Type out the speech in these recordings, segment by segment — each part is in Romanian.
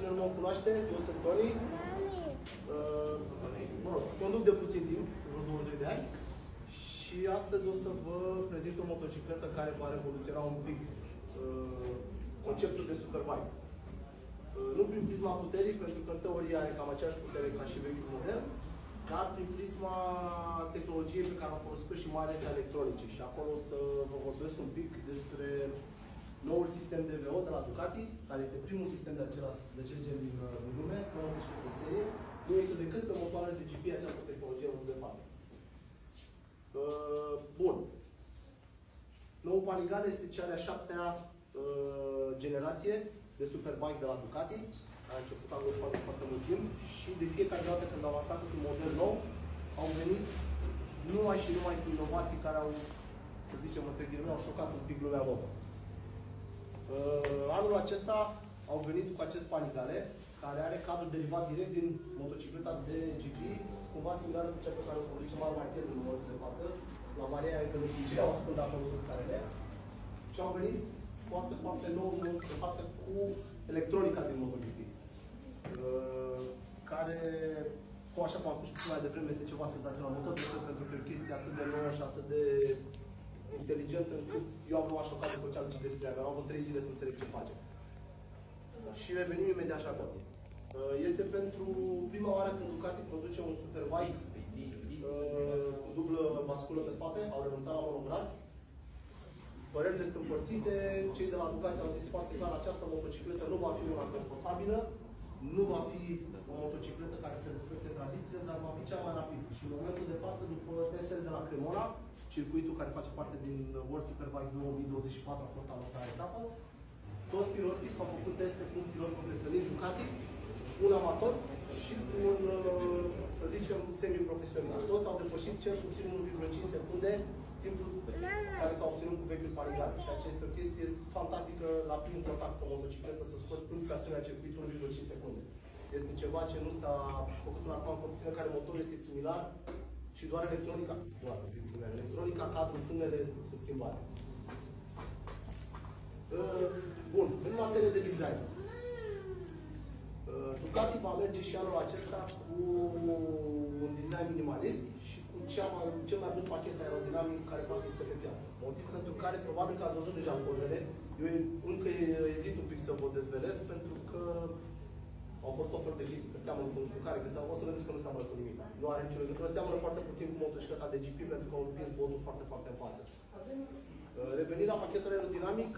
cine nu mă cunoaște, eu sunt Toni. Mă rog, conduc de puțin timp, vreo 22 de ani. Și astăzi o să vă prezint o motocicletă care va revoluționa un pic conceptul de superbike. Nu prin prisma puterii, pentru că în teorie are cam aceeași putere ca și vechiul model, dar prin prisma tehnologiei pe care am folosit-o și mai ales electronice. Și acolo o să vă vorbesc un pic despre noul sistem DVO de la Ducati, care este primul sistem de acest gen din lume, de serie. Nu este decât pe motoarele de GP această tehnologie în de față. Bun. Noul Panigale este cea de-a 7-a generație de superbike de la Ducati. A început acum foarte mult timp și de fiecare dată când au lansat un model nou, au venit numai și numai cu inovații care au, să zicem, între ghilimele, au șocat un pic lumea nouă. Anul acesta au venit cu acest Panigale, care are cadrul derivat direct din motocicleta de GP, cumva similară cu cea pe care o produce Marc Marquez în momentul de față. La Maria încă nu știu ce au ascult acolo sub carele. Și au venit foarte, foarte nou de față cu electronica din MotoGP. Care, cum așa cum am spus mai devreme, este ceva senzațional motor, pentru că e chestia atât de nouă și atât de inteligentă, încât eu am luat șocat după ce am citit despre ea. Am avut 3 zile să înțeleg ce face. Și revenim imediat și acolo. Este pentru prima oară când Ducati produce un superbike cu dublă basculă pe spate, au renunțat la monobraț. Părerile sunt împărțite, cei de la Ducati au zis foarte clar, această motocicletă nu va fi una confortabilă, nu va fi o motocicletă care să respecte tradițiile, dar va fi cea mai rapidă. Și în momentul de față, după testele de la Cremona, circuitul care face parte din World Superbike 2024 a fost la etapă, toți piloții s-au făcut teste cu un pilot profesionist Ducati, un amator și un, să zicem, semi-profesionist. Toți au depășit cel puțin 1,5 secunde timpul care s-a obținut cu vechiul Panigale. Și aceasta este o chestie fantastică la prim contact cu o motocicletă să scoți în asemenea circuit 1,5 secunde. Este ceva ce nu s-a făcut până acum în condițiile în care motorul este similar și doar electronica. Electronica, cadrul, tunele sunt schimbate. Bun, în materie de design. Ducati va merge și anul acesta cu un design minimalist și cu cel mai bun pachet aerodinamic care poate să este pe piață. Motiv pentru care probabil că ați văzut deja pozele. Eu încă ezit un pic să vă dezvelesc pentru că au apărut o fel de chestii că seamănă cu nu știu care, că o să vedeți că nu seamănă cu nimic. Nu are nicio legătură, seamănă foarte puțin cu motocicleta de GP pentru că au împins botul foarte, foarte în față. Revenind la pachetul aerodinamic,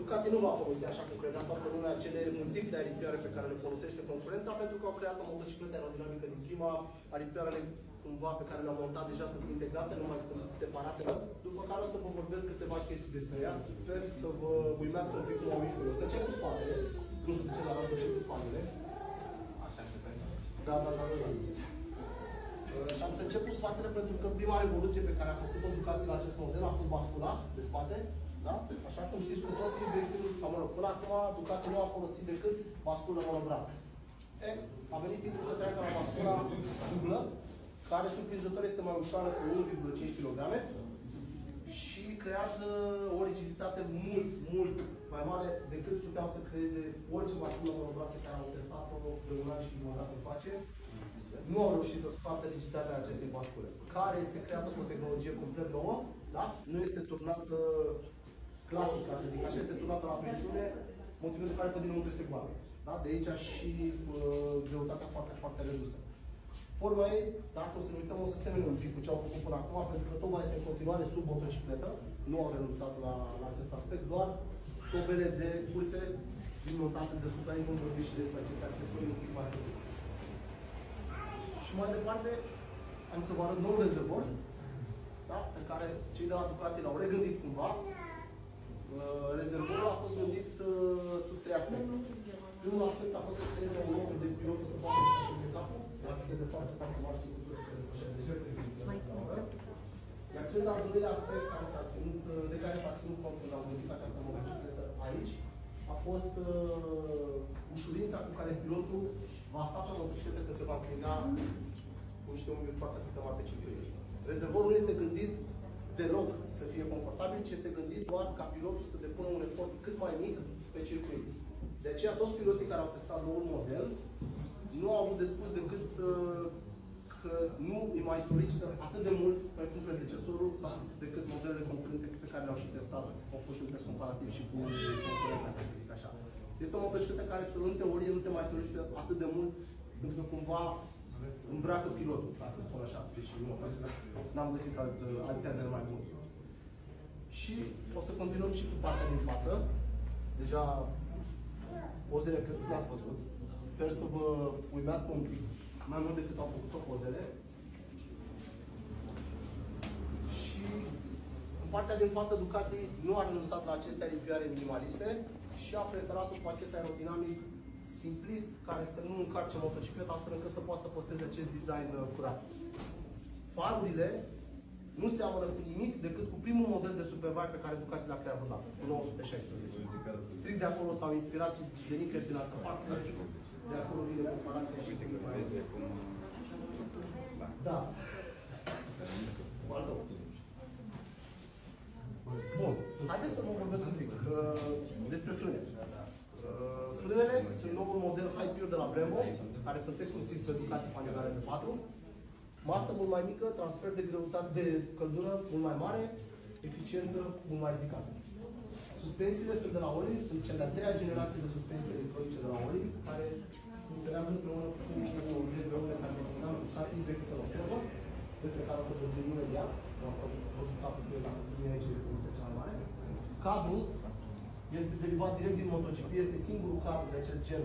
Ducati nu va folosi, așa cum credea toată lumea, acele multiple de aripioare pe care le folosește concurența, pentru că au creat o motocicletă aerodinamică din prima, aripioarele cumva pe care le-au montat deja sunt integrate, nu mai sunt separate. După care o să vă vorbesc câteva chestii despre ea, sper să vă uimească un pic cum au ieșit. O să încep cu spatele, nu știu de ce, dar o să încep cu spatele. Așa se face. Da. Și am să încep cu spatele pentru că prima revoluție pe care a făcut-o Ducati la acest model a fost bascula de spate. Da? Așa cum știți cu toții, vechiul, sau mă rog, până acum Ducati nu a folosit decât basculă monobraț. A venit timpul să treacă la bascula dublă, care surprinzător este mai ușoară cu 1,5 kg și creează o rigiditate mult mai mare decât puteau să creeze orice basculă monobraț care au testat-o de un an și jumătate face. Nu au reușit să scoată rigiditatea acestei bascule, care este creată cu o tehnologie complet nouă, da? Nu este turnată clasic, ca să zic așa, este turnată la presiune, motivul pentru care pe dinăuntru este goală. Da? De aici și greutatea foarte, foarte redusă. Forma ei, dacă o să ne uităm, o să semene un pic cu ce au făcut până acum, pentru că toba este în continuare sub motocicletă, nu au renunțat la acest aspect, doar tobele de curse montate de sub, dar vom vorbi și despre aceste accesorii un pic mai târziu. Și mai departe, am să vă arăt nou rezervor, da? Pe care cei de la Ducati l-au regândit cumva. Rezervorul a fost gândit sub 3 aspecte. Primul aspect a fost să creeze un loc de pilot să poată să facă capul, la viteze foarte, foarte mari și cu iar cel de-al doilea aspect de care s-a ținut cont când am gândit această motocicletă aici, a fost ușurința cu care pilotul va sta pe motocicletă când se va înclina cu niște unghiuri foarte, foarte mari pe cinturie. Rezervorul nu este gândit deloc să fie confortabil, ci este gândit doar ca pilotul să depună un efort cât mai mic pe circuit. De De aceea, toți piloții care au testat noul model nu au avut de spus decât că nu îi mai solicită atât de mult precum predecesorul sau decât modelele concurente pe care le-au și testat. Au fost și un test comparativ și cu concurenta, ca să zic așa. Este o motocicletă care, în teorie, nu te mai solicită atât de mult, pentru că cumva îmbracă pilotul, ca să spun așa, deși nu o face, dar n-am găsit alt termen mai bun. Și o să continuăm și cu partea din față. Deja pozele cred că le-ați văzut. Sper să vă uimească un pic, mai mult decât au făcut-o pozele. Și în partea din față Ducati nu a renunțat la aceste aripioare minimaliste și a preferat un pachet aerodinamic simplist care să nu încarce motocicleta astfel încât să poată să păstreze acest design curat. Farurile nu seamănă cu nimic decât cu primul model de Superbike pe care Ducati l-a creat vreodată, cu 916. Strict de acolo s-au inspirat și de nicăieri din altă parte. De acolo vine comparația și da. Bun. Haideți să vă vorbesc un pic despre frâne. Frânele sunt noul model High Pure de la Brembo, care sunt exclusiv pe Ducati Panigale de 4. Masă mult mai mică, transfer de greutate de căldură mult mai mare, eficiență mult mai ridicată. Suspensiile sunt de la Ollins, sunt cea de-a treia generație de suspensii electronice de la Ollins, care funcționează împreună cu greule care funcționează cu Ducati vechită la formă, despre care o să vorbim imediat, am văzut capul de la linia aici de producție cea mai mare. Cadrul este derivat direct din MotoGP, este singurul cadru de acest gen